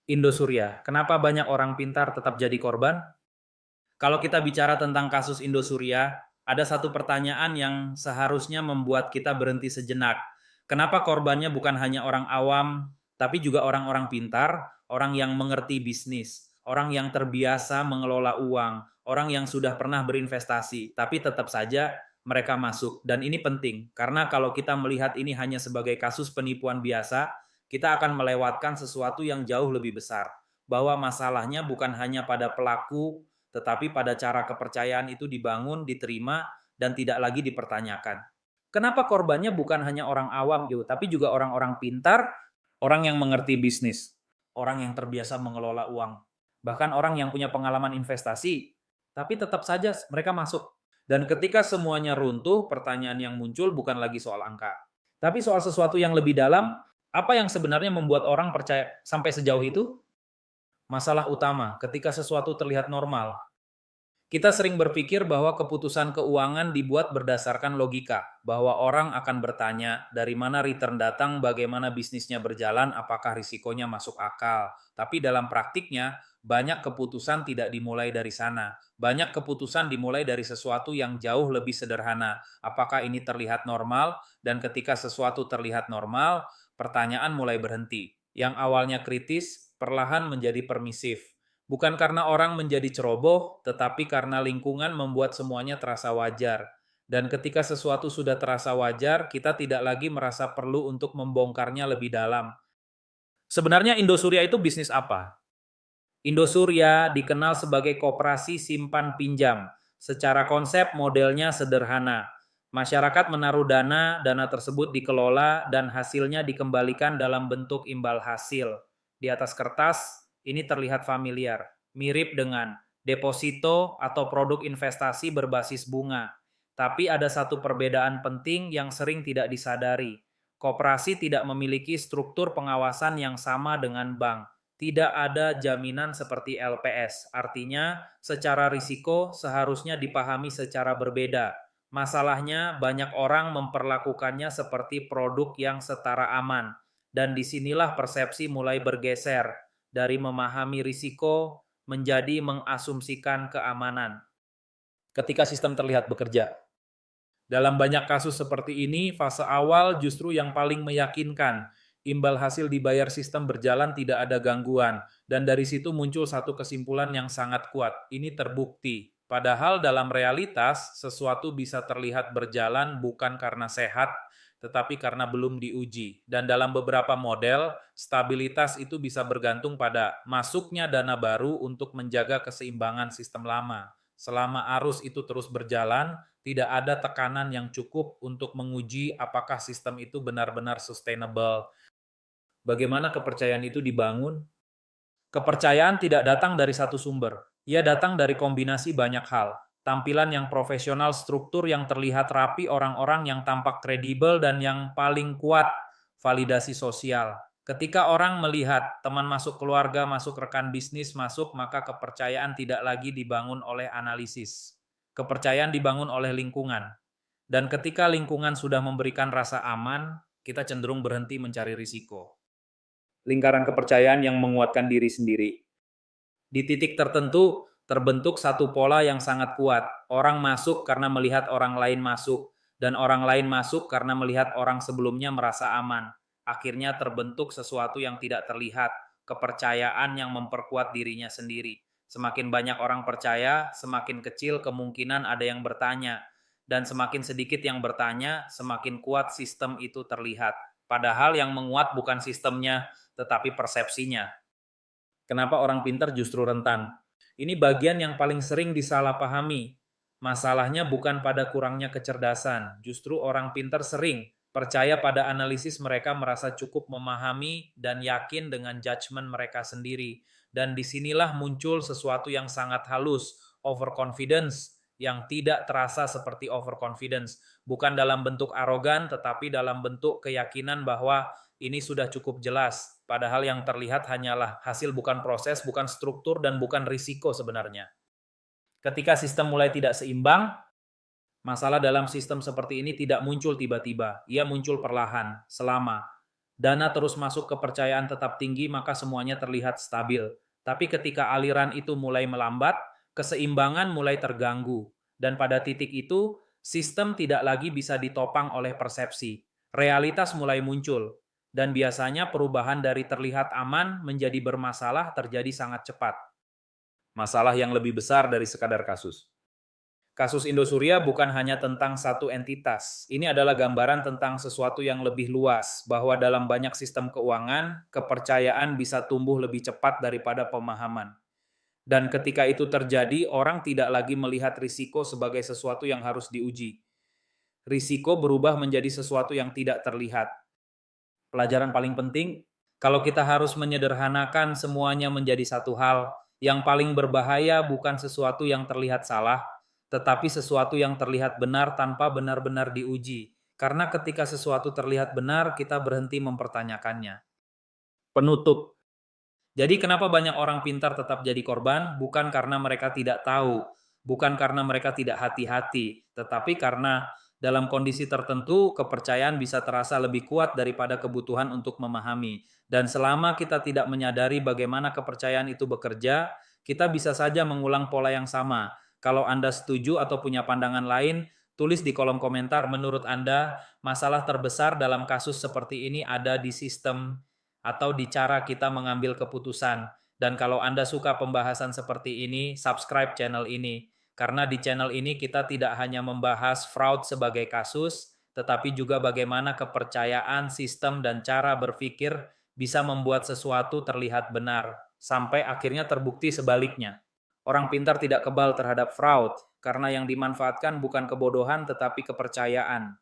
Indosuria, kenapa banyak orang pintar tetap jadi korban? Kalau kita bicara tentang kasus Indosuria, ada satu pertanyaan yang seharusnya membuat kita berhenti sejenak. Kenapa korbannya bukan hanya orang awam, tapi juga orang-orang pintar, orang yang mengerti bisnis, orang yang terbiasa mengelola uang, orang yang sudah pernah berinvestasi, tapi tetap saja mereka masuk. Dan ini penting, karena kalau kita melihat ini hanya sebagai kasus penipuan biasa, kita akan melewatkan sesuatu yang jauh lebih besar. Bahwa masalahnya bukan hanya pada pelaku, tetapi pada cara kepercayaan itu dibangun, diterima, dan tidak lagi dipertanyakan. Kenapa korbannya bukan hanya orang awam gitu, tapi juga orang-orang pintar, orang yang mengerti bisnis, orang yang terbiasa mengelola uang, bahkan orang yang punya pengalaman investasi, tapi tetap saja mereka masuk. Dan ketika semuanya runtuh, pertanyaan yang muncul bukan lagi soal angka, tapi soal sesuatu yang lebih dalam, apa yang sebenarnya membuat orang percaya sampai sejauh itu? Masalah utama, ketika sesuatu terlihat normal, kita sering berpikir bahwa keputusan keuangan dibuat berdasarkan logika, bahwa orang akan bertanya dari mana return datang, bagaimana bisnisnya berjalan, apakah risikonya masuk akal. Tapi dalam praktiknya, banyak keputusan tidak dimulai dari sana. Banyak keputusan dimulai dari sesuatu yang jauh lebih sederhana. Apakah ini terlihat normal? Dan ketika sesuatu terlihat normal, pertanyaan mulai berhenti. Yang awalnya kritis, perlahan menjadi permisif. Bukan karena orang menjadi ceroboh, tetapi karena lingkungan membuat semuanya terasa wajar. Dan ketika sesuatu sudah terasa wajar, kita tidak lagi merasa perlu untuk membongkarnya lebih dalam. Sebenarnya Indosuria itu bisnis apa? Indosuria dikenal sebagai koperasi simpan pinjam. Secara konsep modelnya sederhana. Masyarakat menaruh dana, dana tersebut dikelola dan hasilnya dikembalikan dalam bentuk imbal hasil. Di atas kertas, ini terlihat familiar, mirip dengan deposito atau produk investasi berbasis bunga. Tapi ada satu perbedaan penting yang sering tidak disadari. Koperasi tidak memiliki struktur pengawasan yang sama dengan bank. Tidak ada jaminan seperti LPS. Artinya, secara risiko seharusnya dipahami secara berbeda. Masalahnya, banyak orang memperlakukannya seperti produk yang setara aman. Dan disinilah persepsi mulai bergeser dari memahami risiko menjadi mengasumsikan keamanan. Ketika sistem terlihat bekerja. Dalam banyak kasus seperti ini, fase awal justru yang paling meyakinkan. Imbal hasil dibayar sistem berjalan tidak ada gangguan. Dan dari situ muncul satu kesimpulan yang sangat kuat. Ini terbukti. Padahal dalam realitas, sesuatu bisa terlihat berjalan bukan karena sehat, tetapi karena belum diuji. Dan dalam beberapa model, stabilitas itu bisa bergantung pada masuknya dana baru untuk menjaga keseimbangan sistem lama. Selama arus itu terus berjalan, tidak ada tekanan yang cukup untuk menguji apakah sistem itu benar-benar sustainable. Bagaimana kepercayaan itu dibangun? Kepercayaan tidak datang dari satu sumber. Ia datang dari kombinasi banyak hal. Tampilan yang profesional, struktur yang terlihat rapi, orang-orang yang tampak kredibel, dan yang paling kuat, validasi sosial. Ketika orang melihat teman masuk keluarga, masuk rekan bisnis, masuk, maka kepercayaan tidak lagi dibangun oleh analisis. Kepercayaan dibangun oleh lingkungan. Dan ketika lingkungan sudah memberikan rasa aman, kita cenderung berhenti mencari risiko. Lingkaran kepercayaan yang menguatkan diri sendiri. Di titik tertentu, terbentuk satu pola yang sangat kuat. Orang masuk karena melihat orang lain masuk, dan orang lain masuk karena melihat orang sebelumnya merasa aman. Akhirnya terbentuk sesuatu yang tidak terlihat, kepercayaan yang memperkuat dirinya sendiri. Semakin banyak orang percaya, semakin kecil kemungkinan ada yang bertanya. Dan semakin sedikit yang bertanya, semakin kuat sistem itu terlihat. Padahal yang menguat bukan sistemnya, tetapi persepsinya. Kenapa orang pintar justru rentan? Ini bagian yang paling sering disalahpahami. Masalahnya bukan pada kurangnya kecerdasan, justru orang pintar sering percaya pada analisis mereka, merasa cukup memahami dan yakin dengan judgement mereka sendiri. Dan disinilah muncul sesuatu yang sangat halus, overconfidence, yang tidak terasa seperti overconfidence. Bukan dalam bentuk arogan, tetapi dalam bentuk keyakinan bahwa ini sudah cukup jelas. Padahal yang terlihat hanyalah hasil, bukan proses, bukan struktur, dan bukan risiko sebenarnya. Ketika sistem mulai tidak seimbang, masalah dalam sistem seperti ini tidak muncul tiba-tiba. Ia muncul perlahan, selama. Dana terus masuk, kepercayaan tetap tinggi, maka semuanya terlihat stabil. Tapi ketika aliran itu mulai melambat, keseimbangan mulai terganggu. Dan pada titik itu, sistem tidak lagi bisa ditopang oleh persepsi. Realitas mulai muncul. Dan biasanya perubahan dari terlihat aman menjadi bermasalah terjadi sangat cepat. Masalah yang lebih besar dari sekadar kasus. Kasus Indosuria bukan hanya tentang satu entitas. Ini adalah gambaran tentang sesuatu yang lebih luas, bahwa dalam banyak sistem keuangan, kepercayaan bisa tumbuh lebih cepat daripada pemahaman. Dan ketika itu terjadi, orang tidak lagi melihat risiko sebagai sesuatu yang harus diuji. Risiko berubah menjadi sesuatu yang tidak terlihat. Pelajaran paling penting, kalau kita harus menyederhanakan semuanya menjadi satu hal, yang paling berbahaya bukan sesuatu yang terlihat salah, tetapi sesuatu yang terlihat benar tanpa benar-benar diuji. Karena ketika sesuatu terlihat benar, kita berhenti mempertanyakannya. Penutup. Jadi kenapa banyak orang pintar tetap jadi korban? Bukan karena mereka tidak tahu, bukan karena mereka tidak hati-hati, tetapi karena dalam kondisi tertentu kepercayaan bisa terasa lebih kuat daripada kebutuhan untuk memahami. Dan selama kita tidak menyadari bagaimana kepercayaan itu bekerja, kita bisa saja mengulang pola yang sama. Kalau Anda setuju atau punya pandangan lain, tulis di kolom komentar. Menurut Anda, masalah terbesar dalam kasus seperti ini ada di sistem atau di cara kita mengambil keputusan. Dan kalau Anda suka pembahasan seperti ini, subscribe channel ini. Karena di channel ini kita tidak hanya membahas fraud sebagai kasus, tetapi juga bagaimana kepercayaan, sistem, dan cara berpikir bisa membuat sesuatu terlihat benar, sampai akhirnya terbukti sebaliknya. Orang pintar tidak kebal terhadap fraud, karena yang dimanfaatkan bukan kebodohan tetapi kepercayaan.